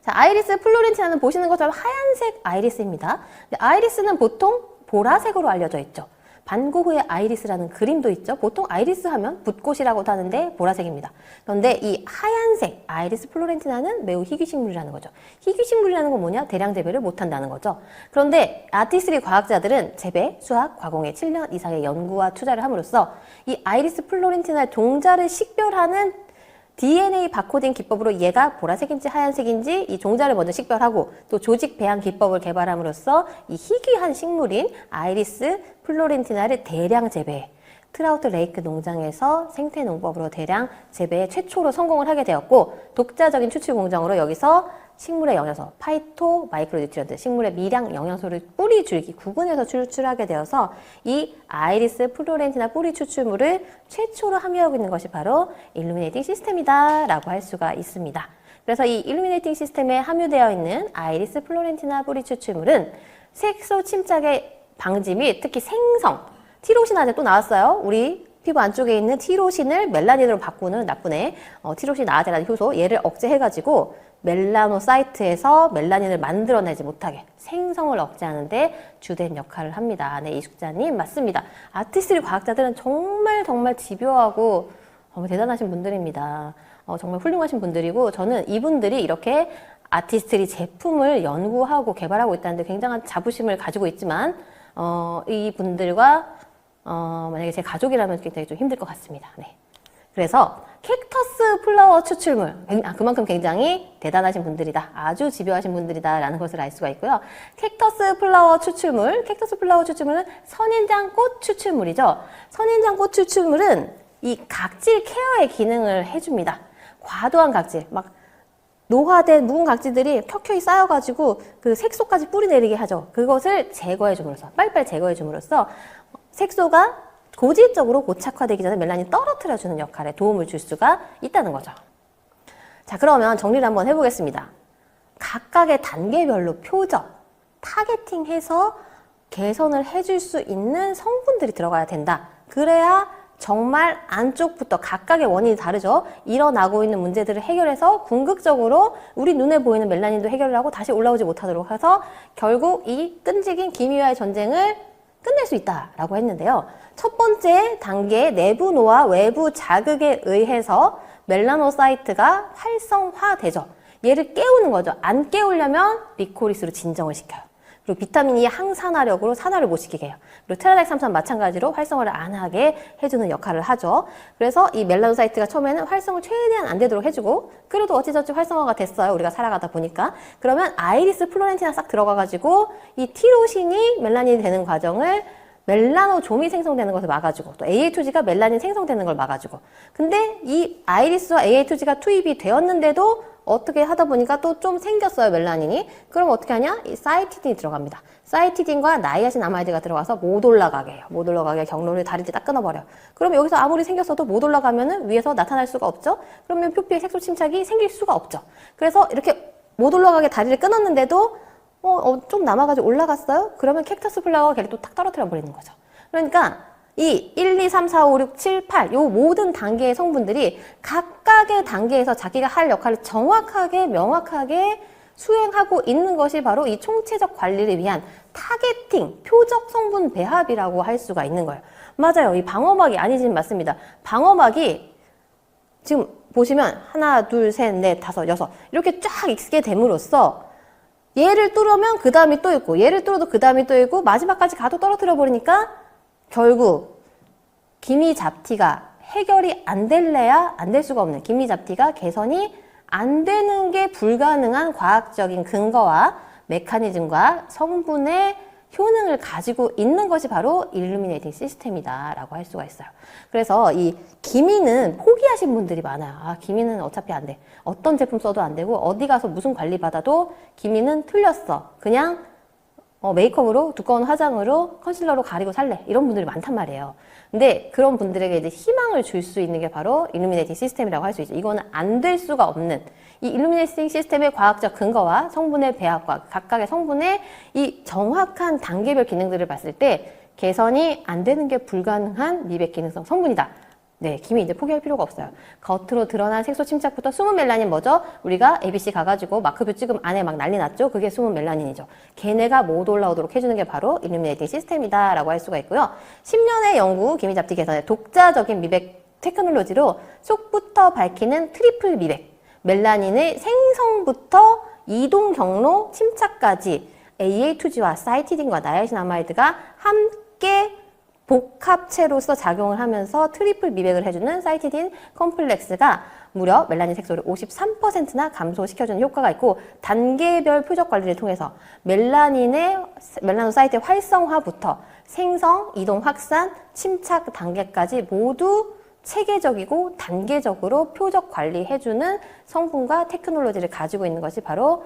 자, 아이리스 플로렌티나는 보시는 것처럼 하얀색 아이리스입니다. 아이리스는 보통 보라색으로 알려져 있죠. 반고흐의 아이리스라는 그림도 있죠. 보통 아이리스 하면 붓꽃이라고도 하는데 보라색입니다. 그런데 이 하얀색 아이리스 플로렌티나는 매우 희귀식물이라는 거죠. 희귀식물이라는 건 뭐냐? 대량 재배를 못한다는 거죠. 그런데 아티스트리 과학자들은 재배, 수학, 가공에 7년 이상의 연구와 투자를 함으로써 이 아이리스 플로렌티나의 종자를 식별하는 DNA 바코딩 기법으로 얘가 보라색인지 하얀색인지 이 종자를 먼저 식별하고 또 조직 배양 기법을 개발함으로써 이 희귀한 식물인 아이리스 플로렌티나를 대량 재배, 트라우트 레이크 농장에서 생태 농법으로 대량 재배에 최초로 성공을 하게 되었고, 독자적인 추출 공정으로 여기서 식물의 영양소, 파이토 마이크로뉴트리언트, 식물의 미량 영양소를 뿌리 줄기 구분해서 추출하게 되어서 이 아이리스 플로렌티나 뿌리 추출물을 최초로 함유하고 있는 것이 바로 일루미네이팅 시스템이다 라고 할 수가 있습니다. 그래서 이 일루미네이팅 시스템에 함유되어 있는 아이리스 플로렌티나 뿌리 추출물은 색소 침착의 방지 및 특히 생성, 티로신아제 또 나왔어요. 우리 피부 안쪽에 있는 티로신을 멜라닌으로 바꾸는 나쁜 애, 티로신 아제라는 효소, 얘를 억제해가지고 멜라노사이트에서 멜라닌을 만들어내지 못하게 생성을 억제하는데 주된 역할을 합니다. 네, 이숙자님 맞습니다. 아티스트리 과학자들은 정말 집요하고 대단하신 분들입니다. 정말 훌륭하신 분들이고, 저는 이분들이 이렇게 아티스트리 제품을 연구하고 개발하고 있다는데 굉장한 자부심을 가지고 있지만 이 분들과 만약에 제 가족이라면 굉장히 좀 힘들 것 같습니다. 네. 그래서 캡터스 플라워 추출물, 그만큼 굉장히 대단하신 분들이다, 아주 집요하신 분들이다 라는 것을 알 수가 있고요. 캡터스 플라워 추출물은 선인장꽃 추출물이죠. 선인장꽃 추출물은 이 각질 케어의 기능을 해줍니다. 과도한 각질, 막 노화된 묵은 각질들이 켜켜이 쌓여가지고 그 색소까지 뿌리내리게 하죠. 그것을 제거해줌으로써, 빨리빨리 제거해줌으로써 색소가 고질적으로 고착화되기 전에 멜라닌 떨어뜨려주는 역할에 도움을 줄 수가 있다는 거죠. 자, 그러면 정리를 한번 해보겠습니다. 각각의 단계별로 표적, 타겟팅해서 개선을 해줄 수 있는 성분들이 들어가야 된다. 그래야 정말 안쪽부터 각각의 원인이 다르죠. 일어나고 있는 문제들을 해결해서 궁극적으로 우리 눈에 보이는 멜라닌도 해결을 하고 다시 올라오지 못하도록 해서 결국 이 끈질긴 기미와의 전쟁을 끝낼 수 있다라고 했는데요. 첫 번째 단계 내부 노화, 외부 자극에 의해서 멜라노사이트가 활성화되죠. 얘를 깨우는 거죠. 안 깨우려면 리코리스로 진정을 시켜요. 그리고 비타민 E 항산화력으로 산화를 못 시키게 해요. 그리고 테라넥삼산 마찬가지로 활성화를 안 하게 해주는 역할을 하죠. 그래서 이 멜라노사이트가 처음에는 활성을 최대한 안 되도록 해주고, 그래도 어찌저찌 활성화가 됐어요. 우리가 살아가다 보니까. 그러면 아이리스 플로렌티나 싹 들어가가지고 이 티로신이 멜라닌이 되는 과정을, 멜라노좀이 생성되는 것을 막아주고, 또 AA2G가 멜라닌 생성되는 걸 막아주고. 근데 이 아이리스와 AA2G가 투입이 되었는데도 어떻게 하다 보니까 또 좀 생겼어요, 멜라닌이. 그럼 어떻게 하냐? 이 사이티딘이 들어갑니다. 사이티딘과 나이아신 아마이드가 들어가서 못 올라가게 해요. 못 올라가게 경로를 다리째 딱 끊어버려요. 그럼 여기서 아무리 생겼어도 못 올라가면은 위에서 나타날 수가 없죠? 그러면 표피의 색소 침착이 생길 수가 없죠. 그래서 이렇게 못 올라가게 다리를 끊었는데도 좀 남아가지고 올라갔어요? 그러면 캡터스 플라워가 걔를 또 탁 떨어뜨려 버리는 거죠. 그러니까 이 1, 2, 3, 4, 5, 6, 7, 8 요 모든 단계의 성분들이 각각의 단계에서 자기가 할 역할을 정확하게 명확하게 수행하고 있는 것이 바로 이 총체적 관리를 위한 타겟팅, 표적 성분 배합이라고 할 수가 있는 거예요. 맞아요. 이 방어막이 아니진 맞습니다. 방어막이 지금 보시면 하나, 둘, 셋, 넷, 다섯, 여섯 이렇게 쫙 있게 됨으로써 얘를 뚫으면 그 다음이 또 있고, 얘를 뚫어도 그 다음이 또 있고, 마지막까지 가도 떨어뜨려 버리니까 결국 기미잡티가 해결이 안 될래야 안 될 수가 없는, 기미잡티가 개선이 안 되는 게 불가능한 과학적인 근거와 메커니즘과 성분의 효능을 가지고 있는 것이 바로 일루미네이팅 시스템이다 라고 할 수가 있어요. 그래서 이 기미는 포기하신 분들이 많아요. 아, 기미는 어차피 안 돼. 어떤 제품 써도 안 되고 어디 가서 무슨 관리 받아도 기미는 틀렸어. 그냥 메이크업으로, 두꺼운 화장으로, 컨실러로 가리고 살래. 이런 분들이 많단 말이에요. 근데 그런 분들에게 이제 희망을 줄 수 있는 게 바로 일루미네이팅 시스템이라고 할 수 있죠. 이거는 안 될 수가 없는, 이 일루미네이팅 시스템의 과학적 근거와 성분의 배합과 각각의 성분의 이 정확한 단계별 기능들을 봤을 때 개선이 안 되는 게 불가능한 미백 기능성 성분이다 네, 기미 이제 포기할 필요가 없어요. 겉으로 드러난 색소 침착부터 숨은 멜라닌 뭐죠? 우리가 ABC 가가지고 마크뷰 찍으면 안에 막 난리 났죠? 그게 숨은 멜라닌이죠. 걔네가 못 올라오도록 해주는 게 바로 일루미네이팅 시스템이다 라고 할 수가 있고요. 10년의 연구 기미 잡티 개선의 독자적인 미백 테크놀로지로 속부터 밝히는 트리플 미백, 멜라닌의 생성부터 이동 경로 침착까지 AA2G와 사이티딘과 나이아신아마이드가 함께 복합체로서 작용을 하면서 트리플 미백을 해주는 사이티딘 컴플렉스가 무려 멜라닌 색소를 53%나 감소시켜주는 효과가 있고, 단계별 표적 관리를 통해서 멜라노사이트의 활성화부터 생성, 이동, 확산, 침착 단계까지 모두 체계적이고 단계적으로 표적 관리해주는 성분과 테크놀로지를 가지고 있는 것이 바로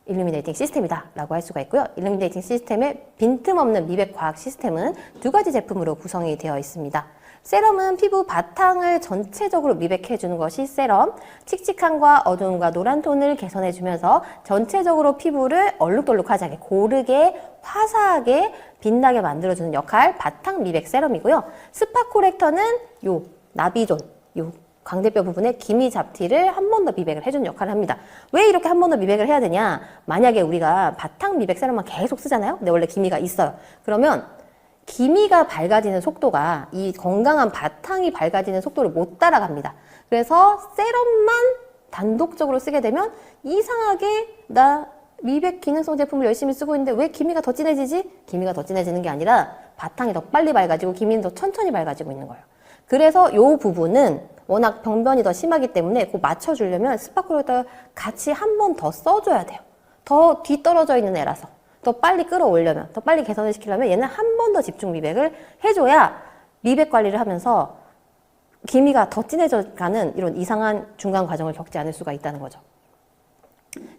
일루미네이팅 시스템이다 라고 할 수가 있고요. 일루미네이팅 시스템의 빈틈없는 미백 과학 시스템은 두 가지 제품으로 구성이 되어 있습니다. 세럼은 피부 바탕을 전체적으로 미백해주는 것이 세럼, 칙칙함과 어두움과 노란 톤을 개선해주면서 전체적으로 피부를 얼룩덜룩하지 않게 고르게 화사하게 빛나게 만들어주는 역할 바탕 미백 세럼이고요. 스파 코렉터는 요 나비존, 요 광대뼈 부분에 기미 잡티를 한 번 더 미백을 해주는 역할을 합니다. 왜 이렇게 한 번 더 미백을 해야 되냐? 만약에 우리가 바탕 미백 세럼만 계속 쓰잖아요? 근데 원래 기미가 있어요. 그러면 기미가 밝아지는 속도가 이 건강한 바탕이 밝아지는 속도를 못 따라갑니다. 그래서 세럼만 단독적으로 쓰게 되면 이상하게 나 미백 기능성 제품을 열심히 쓰고 있는데 왜 기미가 더 진해지지? 기미가 더 진해지는 게 아니라 바탕이 더 빨리 밝아지고 기미는 더 천천히 밝아지고 있는 거예요. 그래서 이 부분은 워낙 병변이 더 심하기 때문에 꼭 맞춰주려면 스파코렉터 같이 한 번 더 써줘야 돼요. 더 뒤떨어져 있는 애라서. 더 빨리 끌어올려면, 더 빨리 개선을 시키려면 얘는 한 번 더 집중 미백을 해줘야 미백 관리를 하면서 기미가 더 진해져 가는 이런 이상한 중간 과정을 겪지 않을 수가 있다는 거죠.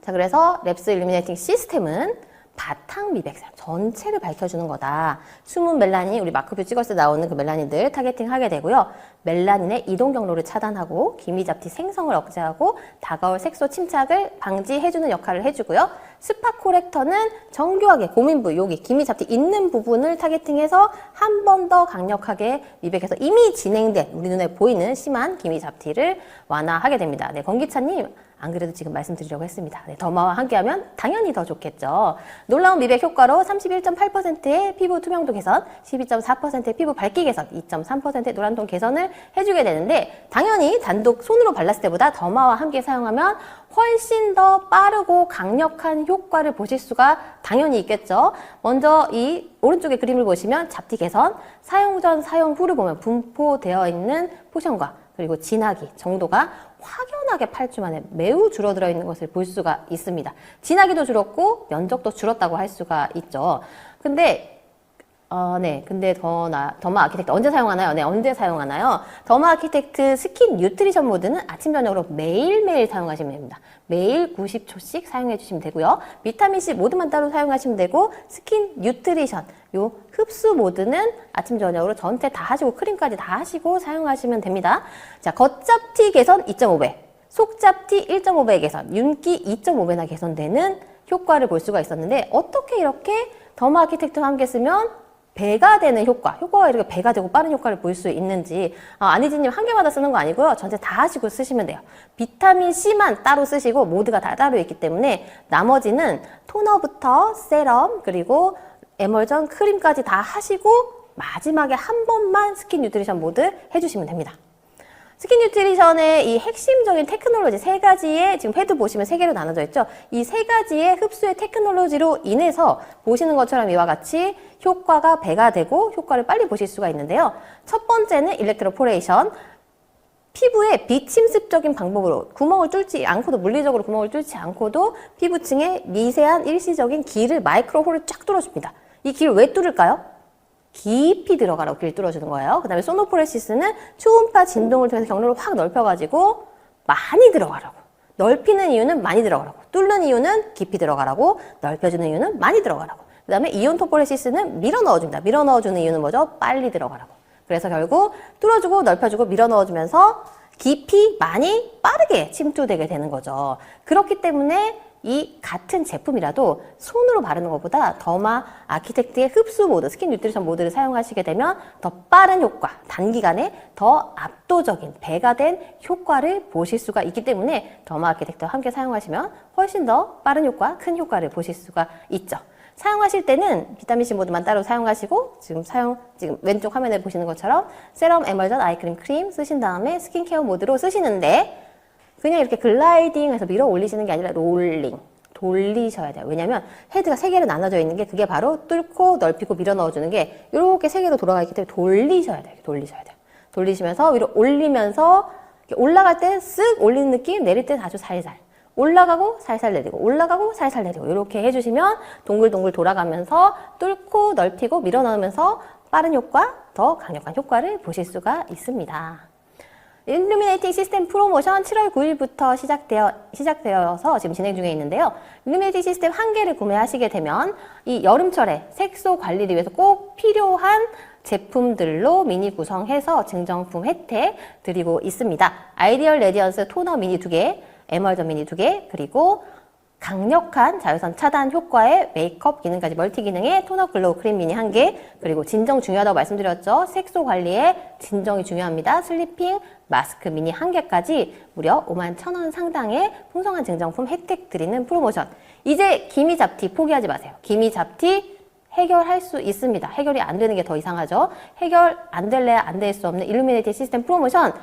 자, 그래서 랩스 일루미네이팅 시스템은 바탕 미백세럼 전체를 밝혀주는 거다. 숨은 멜라닌, 우리 마크뷰 찍었을 때 나오는 그 멜라닌들 타겟팅하게 되고요. 멜라닌의 이동 경로를 차단하고 기미 잡티 생성을 억제하고 다가올 색소 침착을 방지해주는 역할을 해주고요. 스파 코렉터는 정교하게 고민부, 여기 기미 잡티 있는 부분을 타겟팅해서 한 번 더 강력하게 미백해서 이미 진행된 우리 눈에 보이는 심한 기미 잡티를 완화하게 됩니다. 네, 권기찬님. 안 그래도 지금 말씀드리려고 했습니다. 네, 더마와 함께하면 당연히 더 좋겠죠. 놀라운 미백 효과로 31.8%의 피부 투명도 개선, 12.4%의 피부 밝기 개선, 2.3%의 노란톤 개선을 해주게 되는데, 당연히 단독 손으로 발랐을 때보다 더마와 함께 사용하면 훨씬 더 빠르고 강력한 효과를 보실 수가 당연히 있겠죠. 먼저 이 오른쪽에 그림을 보시면 잡티 개선, 사용 전 사용 후를 보면 분포되어 있는 포션과 그리고 진하기 정도가 확연하게 8주 만에 매우 줄어들어 있는 것을 볼 수가 있습니다. 진하기도 줄었고 면적도 줄었다고 할 수가 있죠. 근데 근데 더마 아키텍트 언제 사용하나요? 네, 언제 사용하나요? 더마 아키텍트 스킨 뉴트리션 모드는 아침 저녁으로 매일매일 사용하시면 됩니다. 매일 90초씩 사용해 주시면 되고요. 비타민C 모드만 따로 사용하시면 되고, 스킨 뉴트리션 요 흡수 모드는 아침 저녁으로 전체 다 하시고 크림까지 다 하시고 사용하시면 됩니다. 자, 겉잡티 개선 2.5배, 속잡티 1.5배 개선, 윤기 2.5배나 개선되는 효과를 볼 수가 있었는데, 어떻게 이렇게 더마 아키텍트와 함께 쓰면 배가 되는 효과가 이렇게 배가 되고 빠른 효과를 볼 수 있는지, 안희진님 한 개마다 쓰는 거 아니고요. 전체 다 하시고 쓰시면 돼요. 비타민C만 따로 쓰시고 모드가 다 따로 있기 때문에 나머지는 토너부터 세럼 그리고 에멀전 크림까지 다 하시고 마지막에 한 번만 스킨 뉴트리션 모드 해주시면 됩니다. 스킨 뉴트리션의 이 핵심적인 테크놀로지 세 가지의, 지금 패드 보시면 세 개로 나눠져 있죠. 이 세 가지의 흡수의 테크놀로지로 인해서 보시는 것처럼 이와 같이 효과가 배가 되고 효과를 빨리 보실 수가 있는데요. 첫 번째는 일렉트로포레이션. 피부에 비침습적인 방법으로 구멍을 뚫지 않고도, 물리적으로 구멍을 뚫지 않고도 피부층에 미세한 일시적인 길을, 마이크로 홀을 쫙 뚫어줍니다. 이 길을 왜 뚫을까요? 깊이 들어가라고 길 뚫어주는 거예요. 그 다음에 소노포레시스는 초음파 진동을 통해서 경로를 확 넓혀가지고 많이 들어가라고. 넓히는 이유는 많이 들어가라고. 뚫는 이유는 깊이 들어가라고. 넓혀주는 이유는 많이 들어가라고. 그 다음에 이온토포레시스는 밀어 넣어줍니다. 밀어 넣어주는 이유는 뭐죠? 빨리 들어가라고. 그래서 결국 뚫어주고 넓혀주고 밀어 넣어주면서 깊이 많이 빠르게 침투되게 되는 거죠. 그렇기 때문에 이 같은 제품이라도 손으로 바르는 것보다 더마 아키텍트의 흡수 모드, 스킨 뉴트리션 모드를 사용하시게 되면 더 빠른 효과, 단기간에 더 압도적인 배가 된 효과를 보실 수가 있기 때문에 더마 아키텍트와 함께 사용하시면 훨씬 더 빠른 효과, 큰 효과를 보실 수가 있죠. 사용하실 때는 비타민C 모드만 따로 사용하시고 지금 왼쪽 화면에 보시는 것처럼 세럼 에멀전 아이크림 크림 쓰신 다음에 스킨케어 모드로 쓰시는데 그냥 이렇게 글라이딩해서 밀어 올리시는 게 아니라 롤링, 돌리셔야 돼요. 왜냐면 헤드가 3개로 나눠져 있는 게 그게 바로 뚫고 넓히고 밀어 넣어주는 게 이렇게 3개로 돌아가 있기 때문에 돌리셔야 돼요. 돌리셔야 돼요. 돌리시면서 위로 올리면서 올라갈 때 쓱 올리는 느낌, 내릴 때 아주 살살. 올라가고 살살 내리고 올라가고 살살 내리고 이렇게 해주시면 동글동글 돌아가면서 뚫고 넓히고 밀어 넣으면서 빠른 효과, 더 강력한 효과를 보실 수가 있습니다. 일루미네이팅 시스템 프로모션 7월 9일부터 시작되어서 지금 진행 중에 있는데요. 일루미네이팅 시스템 1개를 구매하시게 되면 이 여름철에 색소 관리를 위해서 꼭 필요한 제품들로 미니 구성해서 증정품 혜택 드리고 있습니다. 아이디얼 레디언스 토너 미니 2개, 에멀전 미니 2개, 그리고 강력한 자외선 차단 효과의 메이크업 기능까지 멀티 기능의 토너 글로우 크림 미니 1개, 그리고 진정 중요하다고 말씀드렸죠. 색소 관리에 진정이 중요합니다. 슬리핑 마스크 미니 1개까지 무려 51,000원 상당의 풍성한 증정품 혜택 드리는 프로모션. 이제 기미 잡티 포기하지 마세요. 기미 잡티 해결할 수 있습니다. 해결이 안 되는 게 더 이상하죠. 해결 안 될래야 안 될 수 없는 일루미네이팅 시스템 프로모션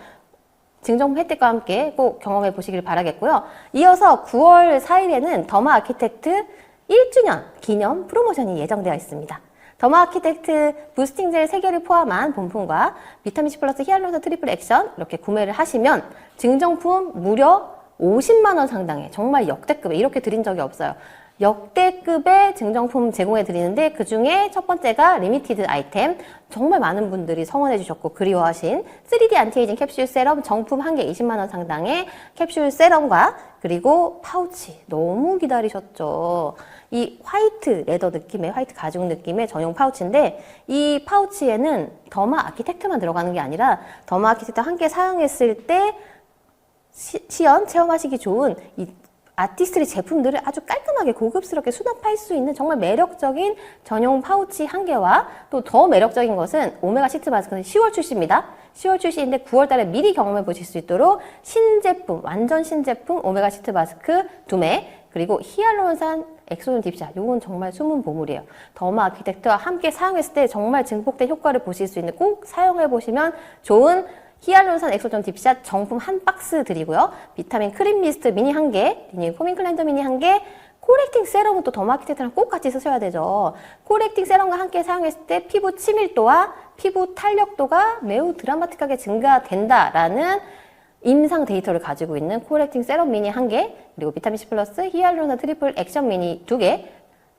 증정품 혜택과 함께 꼭 경험해 보시길 바라겠고요. 이어서 9월 4일에는 더마 아키텍트 1주년 기념 프로모션이 예정되어 있습니다. 더마 아키텍트 부스팅 젤 3개를 포함한 본품과 비타민C 플러스 히알루론산 트리플 액션 이렇게 구매를 하시면 증정품 무려 50만 원 상당의 정말 역대급에 이렇게 드린 적이 없어요. 역대급의 증정품 제공해 드리는데 그중에 첫 번째가 리미티드 아이템, 정말 많은 분들이 성원해 주셨고 그리워하신 3D 안티에이징 캡슐 세럼 정품 1개 20만 원 상당의 캡슐 세럼과 그리고 파우치 너무 기다리셨죠. 이 화이트 레더 느낌의 화이트 가죽 느낌의 전용 파우치인데 이 파우치에는 더마 아키텍트만 들어가는 게 아니라 더마 아키텍트 함께 사용했을 때 시연 체험하시기 좋은 이 아티스트리 제품들을 아주 깔끔하게 고급스럽게 수납할 수 있는 정말 매력적인 전용 파우치 1개와 또 더 매력적인 것은 오메가6 마스크는 10월 출시입니다. 10월 출시인데 9월 달에 미리 경험해 보실 수 있도록 신제품, 완전 신제품 오메가6 마스크 2매 그리고 히알루론산 엑소존 딥샷, 요건 정말 숨은 보물이에요. 더마 아키텍트와 함께 사용했을 때 정말 증폭된 효과를 보실 수 있는 꼭 사용해 보시면 좋은 히알루론산 엑소존 딥샷 정품 1박스 드리고요. 비타민 크림 미스트 미니 1개, 리뉴 포밍 클렌저 미니 1개, 코렉팅 세럼은 또 더마 아키텍트랑 꼭 같이 쓰셔야 되죠. 코렉팅 세럼과 함께 사용했을 때 피부 치밀도와 피부 탄력도가 매우 드라마틱하게 증가된다라는 임상 데이터를 가지고 있는 코렉팅 세럼 미니 1개, 그리고 비타민C 플러스 히알루론산 트리플 액션 미니 2개,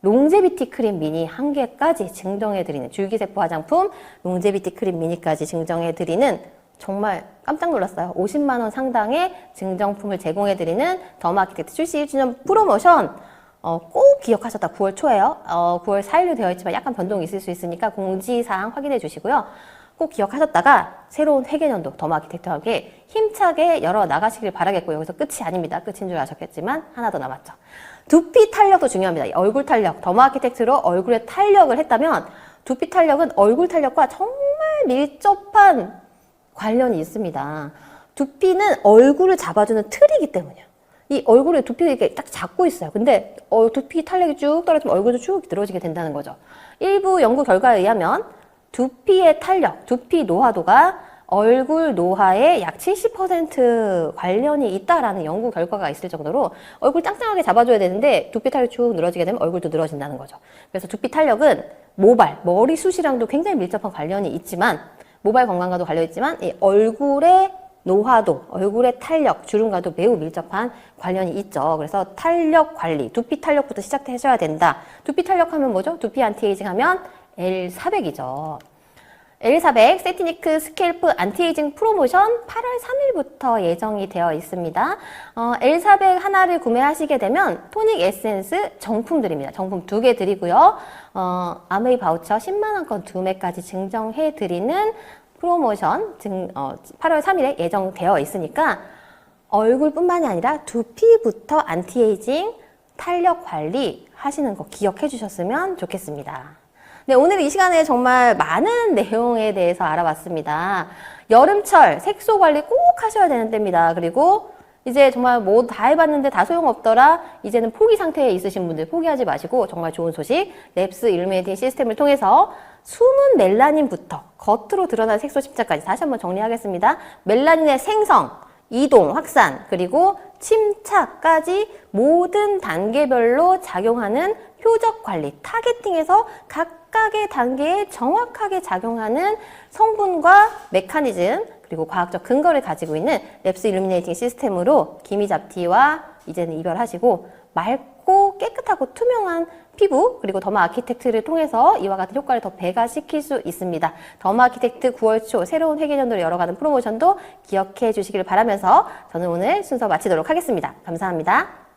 롱제비티 크림 미니 1개까지 증정해드리는 줄기세포 화장품 롱제비티 크림 미니까지 증정해드리는 정말 깜짝 놀랐어요. 50만 원 상당의 증정품을 제공해드리는 더마 아키텍트 출시 1주년 프로모션 꼭 기억하셨다. 9월 초에요. 9월 4일로 되어 있지만 약간 변동이 있을 수 있으니까 공지사항 확인해 주시고요. 꼭 기억하셨다가 새로운 회계년도 더마 아키텍트와 함께 힘차게 열어 나가시길 바라겠고요. 여기서 끝이 아닙니다. 끝인 줄 아셨겠지만 하나 더 남았죠. 두피 탄력도 중요합니다. 얼굴 탄력, 더마 아키텍트로 얼굴에 탄력을 했다면 두피 탄력은 얼굴 탄력과 정말 밀접한 관련이 있습니다. 두피는 얼굴을 잡아주는 틀이기 때문이에요. 이 얼굴에 두피가 이렇게 딱 잡고 있어요. 근데 두피 탄력이 쭉 떨어지면 얼굴도 쭉 늘어지게 된다는 거죠. 일부 연구 결과에 의하면 두피의 탄력, 두피 노화도가 얼굴 노화에 약 70% 관련이 있다라는 연구 결과가 있을 정도로 얼굴 짱짱하게 잡아줘야 되는데 두피 탄력이 쭉 늘어지게 되면 얼굴도 늘어진다는 거죠. 그래서 두피 탄력은 모발, 머리숱이랑도 굉장히 밀접한 관련이 있지만 모발 건강과도 관련있지만 이 얼굴의 노화도, 얼굴의 탄력, 주름과도 매우 밀접한 관련이 있죠. 그래서 탄력 관리, 두피 탄력부터 시작하셔야 된다. 두피 탄력하면 뭐죠? 두피 안티에이징 하면 L400이죠. L400 세티니크 스캘프 안티에이징 프로모션 8월 3일부터 예정이 되어 있습니다. L400 하나를 구매하시게 되면 토닉 에센스 정품 드립니다. 정품 2개 드리고요. 아메이 바우처 10만원권 2매까지 증정해 드리는 프로모션 8월 3일에 예정되어 있으니까 얼굴뿐만이 아니라 두피부터 안티에이징 탄력 관리 하시는 거 기억해 주셨으면 좋겠습니다. 네, 오늘 이 시간에 정말 많은 내용에 대해서 알아봤습니다. 여름철 색소 관리 꼭 하셔야 되는 때입니다. 그리고 이제 정말 뭐 다 해봤는데 다 소용없더라. 이제는 포기 상태에 있으신 분들 포기하지 마시고 정말 좋은 소식, 랩스 일루미네이팅 시스템을 통해서 숨은 멜라닌부터 겉으로 드러난 색소 십자까지 다시 한번 정리하겠습니다. 멜라닌의 생성, 이동, 확산, 그리고 침착까지 모든 단계별로 작용하는 표적 관리, 타겟팅에서 각각의 단계에 정확하게 작용하는 성분과 메커니즘, 그리고 과학적 근거를 가지고 있는 랩스 일루미네이팅 시스템으로 기미 잡티와 이제는 이별하시고 맑고 깨끗하고 투명한 피부, 그리고 더마 아키텍트를 통해서 이와 같은 효과를 더 배가시킬 수 있습니다. 더마 아키텍트 9월 초 새로운 회계년도를 열어가는 프로모션도 기억해 주시길 바라면서 저는 오늘 순서 마치도록 하겠습니다. 감사합니다.